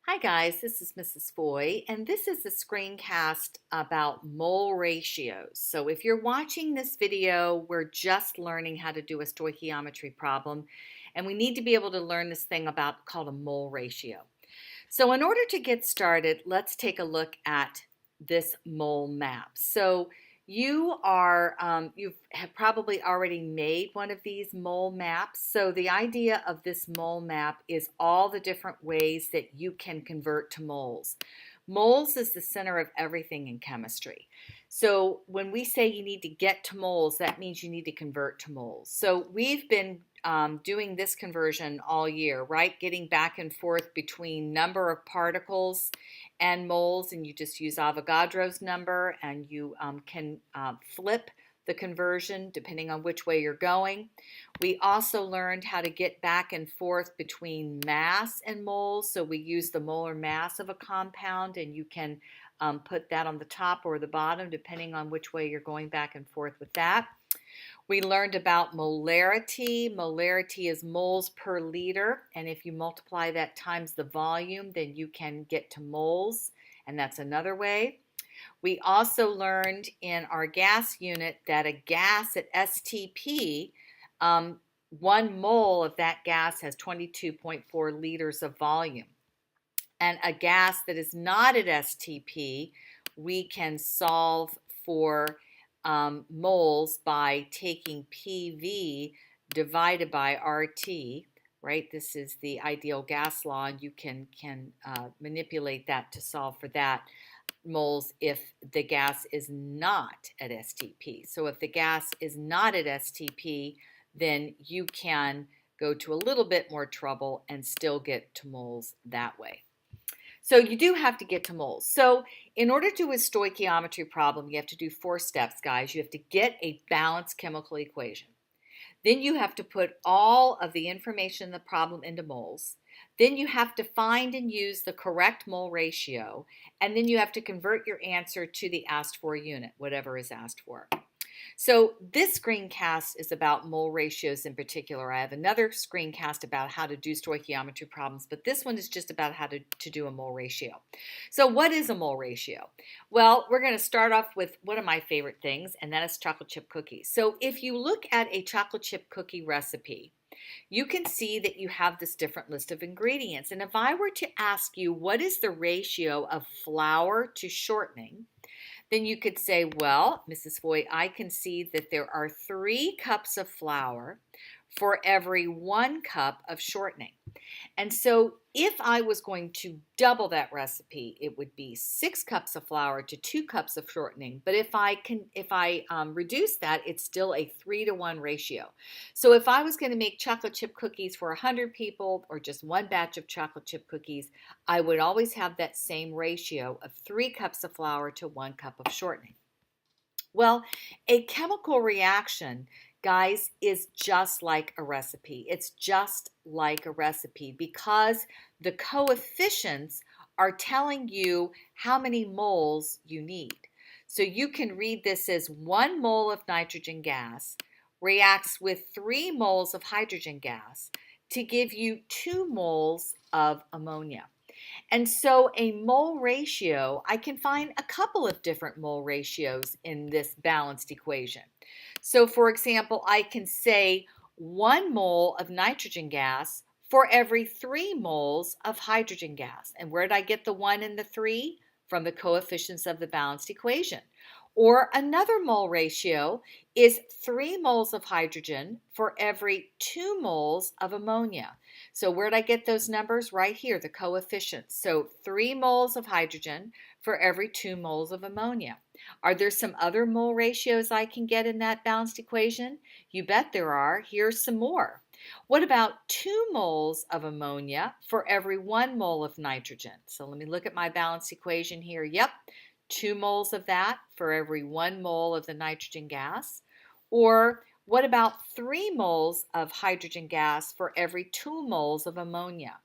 Hi guys, this is Mrs. Foy, and this is a screencast about mole ratios. So if you're watching this video, we're just learning how to do a stoichiometry problem, and we need to be able to learn this thing about called a mole ratio. So in order to get started, let's take a look at this mole map. So you have probably already made one of these mole maps. So the idea of this mole map is all the different ways that you can convert to moles. Moles is the center of everything in chemistry. So when we say you need to get to moles, that means you need to convert to moles. So we've been doing this conversion all year, right? Getting back and forth between number of particles and moles, and you just use Avogadro's number, and you can flip the conversion depending on which way you're going. We also learned how to get back and forth between mass and moles, so we use the molar mass of a compound, and you can put that on the top or the bottom depending on which way you're going back and forth with that. We learned about molarity. Molarity is moles per liter, and if you multiply that times the volume, then you can get to moles, and that's another way. We also learned in our gas unit that a gas at STP, 1 mole of that gas has 22.4 liters of volume. And a gas that is not at STP, we can solve for moles by taking PV divided by RT, right? This is the ideal gas law, and you can manipulate that to solve for that moles if the gas is not at STP. So if the gas is not at STP, then you can go to a little bit more trouble and still get to moles that way. So you do have to get to moles. So in order to do a stoichiometry problem, you have to do 4 steps, guys. You have to get a balanced chemical equation. Then you have to put all of the information in the problem into moles. Then you have to find and use the correct mole ratio. And then you have to convert your answer to the asked for unit, whatever is asked for. So this screencast is about mole ratios in particular. I have another screencast about how to do stoichiometry problems, but this one is just about how to do a mole ratio. So what is a mole ratio? Well, we're going to start off with one of my favorite things, and that is chocolate chip cookies. So if you look at a chocolate chip cookie recipe, you can see that you have this different list of ingredients. And if I were to ask you what is the ratio of flour to shortening, then you could say, well, Mrs. Foy, I can see that there are 3 cups of flour for every 1 cup of shortening. And so if I was going to double that recipe, it would be 6 cups of flour to 2 cups of shortening. But if I reduce that, it's still a 3-to-1 ratio. So if I was going to make chocolate chip cookies for 100 people or just 1 batch of chocolate chip cookies, I would always have that same ratio of 3 cups of flour to 1 cup of shortening. Well, a chemical reaction, guys, is just like a recipe. It's just like a recipe because the coefficients are telling you how many moles you need. So you can read this as 1 mole of nitrogen gas reacts with 3 moles of hydrogen gas to give you 2 moles of ammonia. And so a mole ratio, I can find a couple of different mole ratios in this balanced equation. So for example, I can say 1 mole of nitrogen gas for every 3 moles of hydrogen gas. And where did I get the 1 and the 3? From the coefficients of the balanced equation. Or another mole ratio is 3 moles of hydrogen for every 2 moles of ammonia. So where did I get those numbers? Right here, the coefficients. So 3 moles of hydrogen for every 2 moles of ammonia. Are there some other mole ratios I can get in that balanced equation? You bet there are. Here's some more. What about 2 moles of ammonia for every 1 mole of nitrogen? So let me look at my balanced equation here. Yep, 2 moles of that for every 1 mole of the nitrogen gas. Or what about 3 moles of hydrogen gas for every 2 moles of ammonia?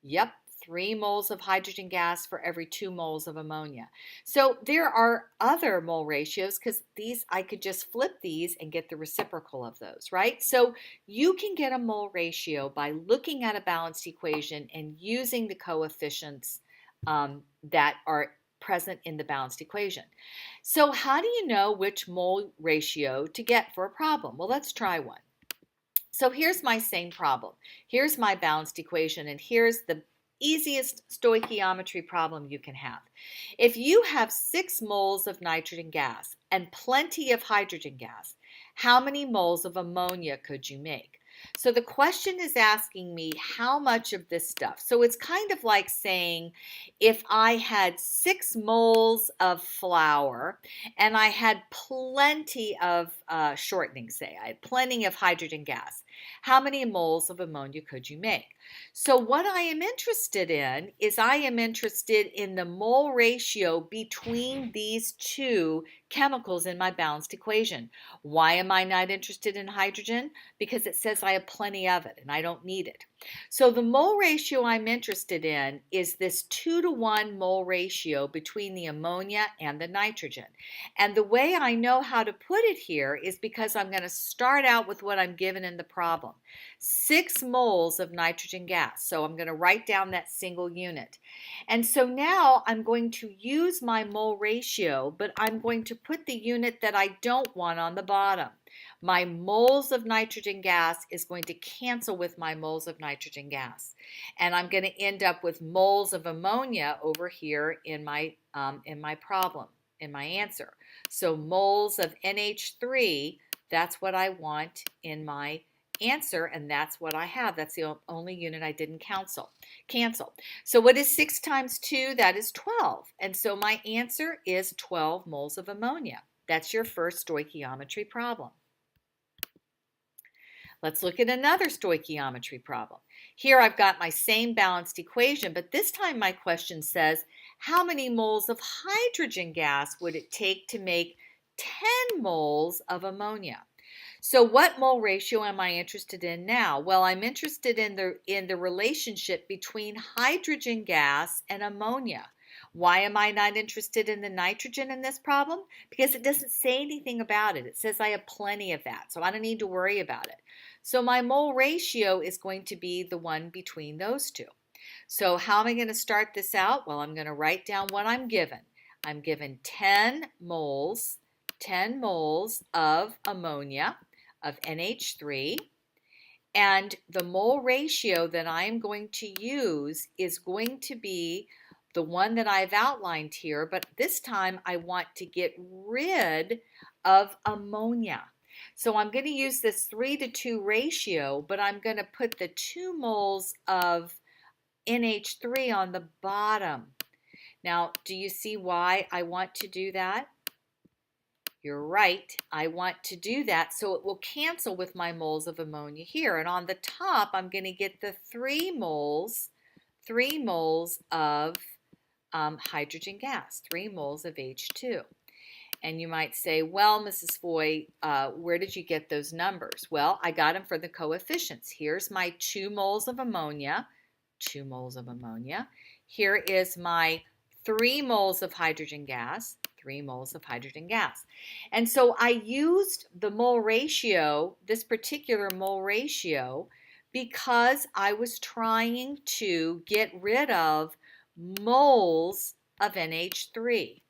Yep, 3 moles of hydrogen gas for every 2 moles of ammonia. So there are other mole ratios because these, I could just flip these and get the reciprocal of those, right? So you can get a mole ratio by looking at a balanced equation and using the coefficients that are present in the balanced equation. So how do you know which mole ratio to get for a problem? Well, let's try one. So here's my same problem. Here's my balanced equation, and here's the easiest stoichiometry problem you can have. If you have 6 moles of nitrogen gas and plenty of hydrogen gas, how many moles of ammonia could you make? So the question is asking me how much of this stuff. So it's kind of like saying if I had 6 moles of flour and I had plenty of shortening, say, I had plenty of hydrogen gas, how many moles of ammonia could you make? So what I am interested in is I am interested in the mole ratio between these two chemicals in my balanced equation. Why am I not interested in hydrogen? Because it says I have plenty of it and I don't need it. So the mole ratio I'm interested in is this 2-to-1 mole ratio between the ammonia and the nitrogen. And the way I know how to put it here is because I'm going to start out with what I'm given in the problem. 6 moles of nitrogen gas. So I'm going to write down that single unit. And so now I'm going to use my mole ratio, but I'm going to put the unit that I don't want on the bottom. My moles of nitrogen gas is going to cancel with my moles of nitrogen gas. And I'm going to end up with moles of ammonia over here in my problem, in my answer. So moles of NH3, that's what I want in my answer, and that's what I have. That's the only unit I didn't cancel. So what is 6 times 2? That is 12. And so my answer is 12 moles of ammonia. That's your first stoichiometry problem. Let's look at another stoichiometry problem. Here I've got my same balanced equation, but this time my question says, how many moles of hydrogen gas would it take to make 10 moles of ammonia? So what mole ratio am I interested in now? Well, I'm interested in the relationship between hydrogen gas and ammonia. Why am I not interested in the nitrogen in this problem? Because it doesn't say anything about it. It says I have plenty of that, so I don't need to worry about it. So my mole ratio is going to be the one between those two. So how am I going to start this out? Well, I'm going to write down what I'm given. I'm given 10 moles of ammonia, of NH3, and the mole ratio that I'm going to use is going to be the one that I've outlined here, but this time I want to get rid of ammonia. So I'm going to use this 3-to-2 ratio, but I'm going to put the 2 moles of NH3 on the bottom. Now, do you see why I want to do that? You're right, I want to do that so it will cancel with my moles of ammonia here. And on the top, I'm going to get the 3 moles of hydrogen gas, 3 moles of H2. And you might say, well, Mrs. Foy, where did you get those numbers? Well, I got them for the coefficients. Here's my 2 moles of ammonia, 2 moles of ammonia. Here is my 3 moles of hydrogen gas, 3 moles of hydrogen gas. And so I used the mole ratio, this particular mole ratio, because I was trying to get rid of moles of NH3.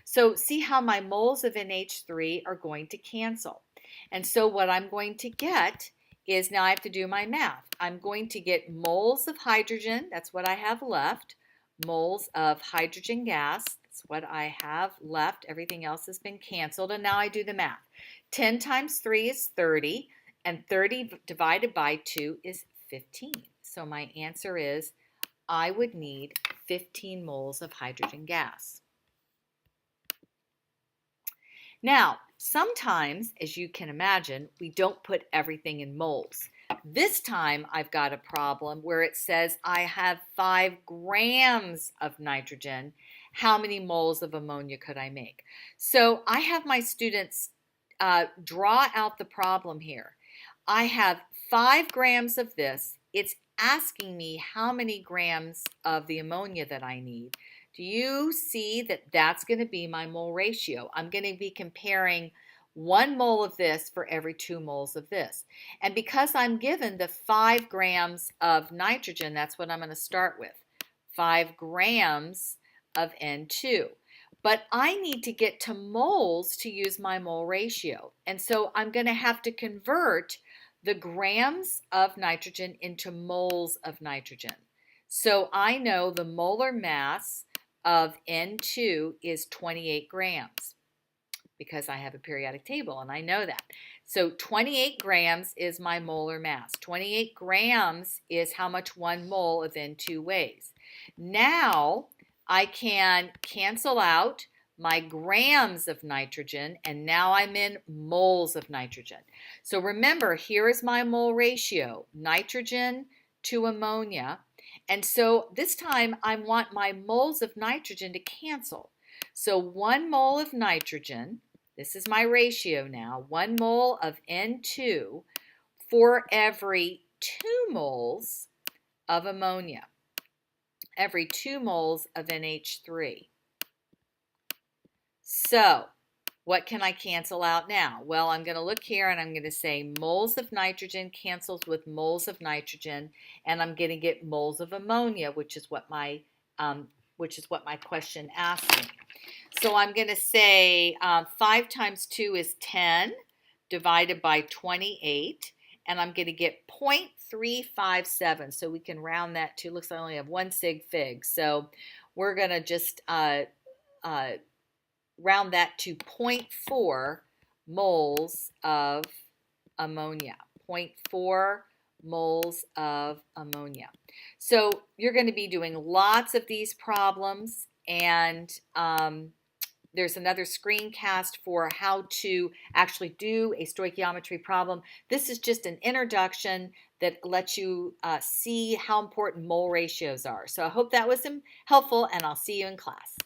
So see how my moles of NH3 are going to cancel. And so what I'm going to get is, now I have to do my math. I'm going to get moles of hydrogen, that's what I have left, moles of hydrogen gas, that's what I have left. Everything else has been canceled, and now I do the math. 10 times 3 is 30, and 30 divided by 2 is 15. So my answer is I would need 15 moles of hydrogen gas. Now, sometimes, as you can imagine, we don't put everything in moles. This time I've got a problem where it says I have 5 grams of nitrogen. How many moles of ammonia could I make? So I have my students draw out the problem here. I have 5 grams of this. It's asking me how many grams of the ammonia that I need. Do you see that that's going to be my mole ratio? I'm going to be comparing 1 mole of this for every 2 moles of this. And because I'm given the 5 grams of nitrogen, that's what I'm going to start with. 5 grams of N2. But I need to get to moles to use my mole ratio. And so I'm going to have to convert the grams of nitrogen into moles of nitrogen. So I know the molar mass of N2 is 28 grams because I have a periodic table and I know that. So 28 grams is my molar mass. 28 grams is how much 1 mole of N2 weighs. Now I can cancel out my grams of nitrogen, and now I'm in moles of nitrogen. So remember, here is my mole ratio, nitrogen to ammonia. And so this time I want my moles of nitrogen to cancel. So 1 mole of nitrogen, this is my ratio now, 1 mole of N2 for every 2 moles of ammonia, every 2 moles of NH3. So what can I cancel out now? Well, I'm going to look here and I'm going to say moles of nitrogen cancels with moles of nitrogen, and I'm going to get moles of ammonia, which is what my question asked me. So I'm going to say 5 times 2 is 10 divided by 28, and I'm going to get 0.357. So we can round that to, looks like I only have 1 sig fig. So we're going to just round that to 0.4 moles of ammonia. 0.4 moles of ammonia. So you're going to be doing lots of these problems, and there's another screencast for how to actually do a stoichiometry problem. This is just an introduction that lets you see how important mole ratios are. So I hope that was helpful, and I'll see you in class.